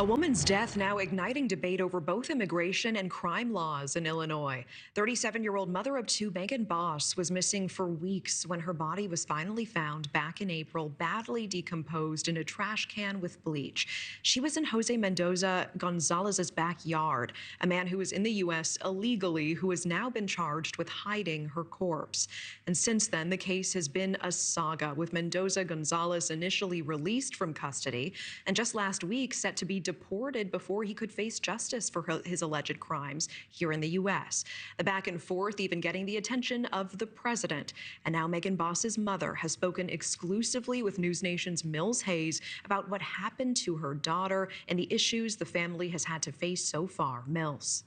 A woman's death now igniting debate over both immigration and crime laws in Illinois. 37-year-old mother of two, Megan Bos, was missing for weeks when her body was finally found back in April, badly decomposed in a trash can with bleach. She was in Jose Mendoza-Gonzalez's backyard, a man who was in the U.S. illegally who has now been charged with hiding her corpse. And since then, the case has been a saga, with Mendoza-Gonzalez initially released from custody and just last week set to be deported before he could face justice for his alleged crimes here in the U.S. The back and forth even getting the attention of the president. And now Megan Bos's mother has spoken exclusively with NewsNation's Mills Hayes about what happened to her daughter and the issues the family has had to face so far. Mills.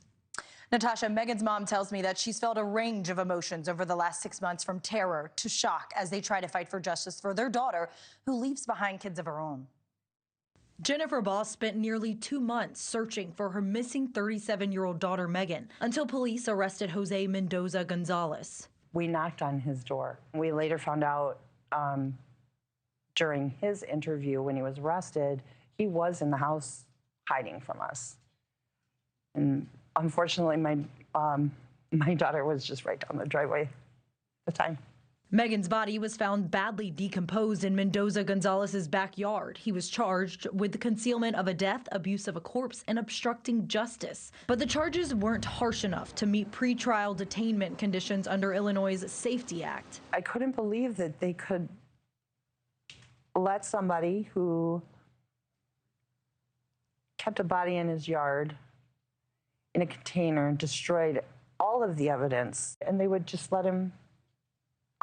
Natasha, Megan's mom tells me that she's felt a range of emotions over the last 6 months, from terror to shock, as they try to fight for justice for their daughter, who leaves behind kids of her own. Jennifer Bos spent nearly 2 months searching for her missing 37-year-old daughter, Megan, until police arrested Jose Mendoza-Gonzalez. We knocked on his door. We later found out during his interview when he was arrested, he was in the house hiding from us. And unfortunately, my daughter was just right down the driveway at the time. Megan's body was found badly decomposed in Mendoza-Gonzalez's backyard. He was charged with the concealment of a death, abuse of a corpse, and obstructing justice. But the charges weren't harsh enough to meet pretrial detainment conditions under Illinois' Safety Act. I couldn't believe that they could let somebody who kept a body in his yard in a container and destroyed all of the evidence, and they would just let him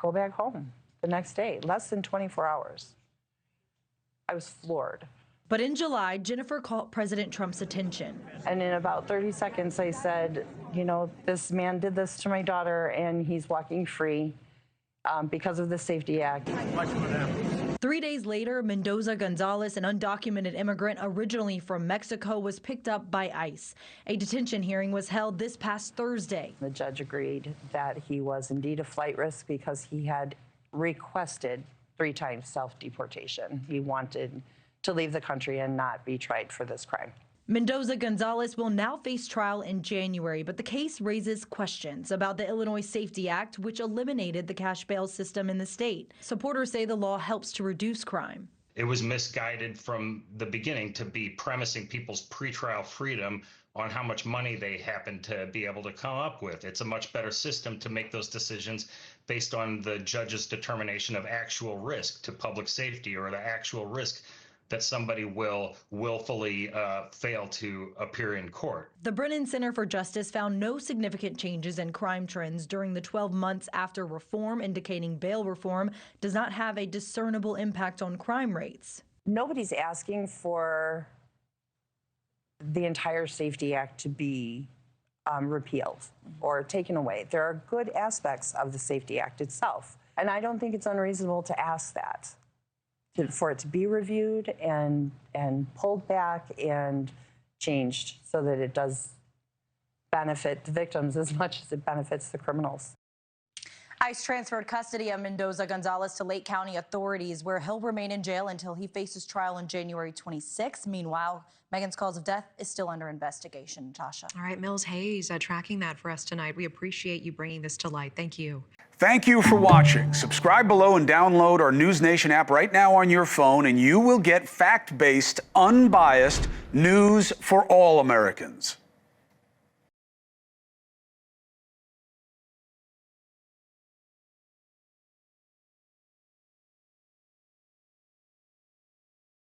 go back home the next day, less than 24 hours. I was floored. But in July, Jennifer caught President Trump's attention. And in about 30 seconds, I said, you know, this man did this to my daughter, and he's walking free because of the Safety Act. 3 days later, Mendoza-Gonzalez, an undocumented immigrant originally from Mexico, was picked up by ICE. A detention hearing was held this past Thursday. The judge agreed that he was indeed a flight risk because he had requested 3 times self-deportation. He wanted to leave the country and not be tried for this crime. Mendoza-Gonzalez will now face trial in January, but the case raises questions about the Illinois Safety Act, which eliminated the cash bail system in the state. Supporters say the law helps to reduce crime. It was misguided from the beginning to be premising people's pretrial freedom on how much money they happen to be able to come up with. It's a much better system to make those decisions based on the judge's determination of actual risk to public safety, or the actual risk that somebody will willfully fail to appear in court. The Brennan Center for Justice found no significant changes in crime trends during the 12 months after reform, indicating bail reform does not have a discernible impact on crime rates. Nobody's asking for the entire Safety Act to be repealed or taken away. There are good aspects of the Safety Act itself, and I don't think it's unreasonable to ask that, for it to be reviewed and pulled back and changed so that it does benefit the victims as much as it benefits the criminals. ICE transferred custody of Mendoza-Gonzalez to Lake County authorities, where he'll remain in jail until he faces trial on January 26. Meanwhile, Megan's cause of death is still under investigation. Natasha. All right, Mills Hayes, tracking that for us tonight. We appreciate you bringing this to light. Thank you. Thank you for watching. Subscribe below and download our NewsNation app right now on your phone, and you will get fact-based, unbiased news for all Americans.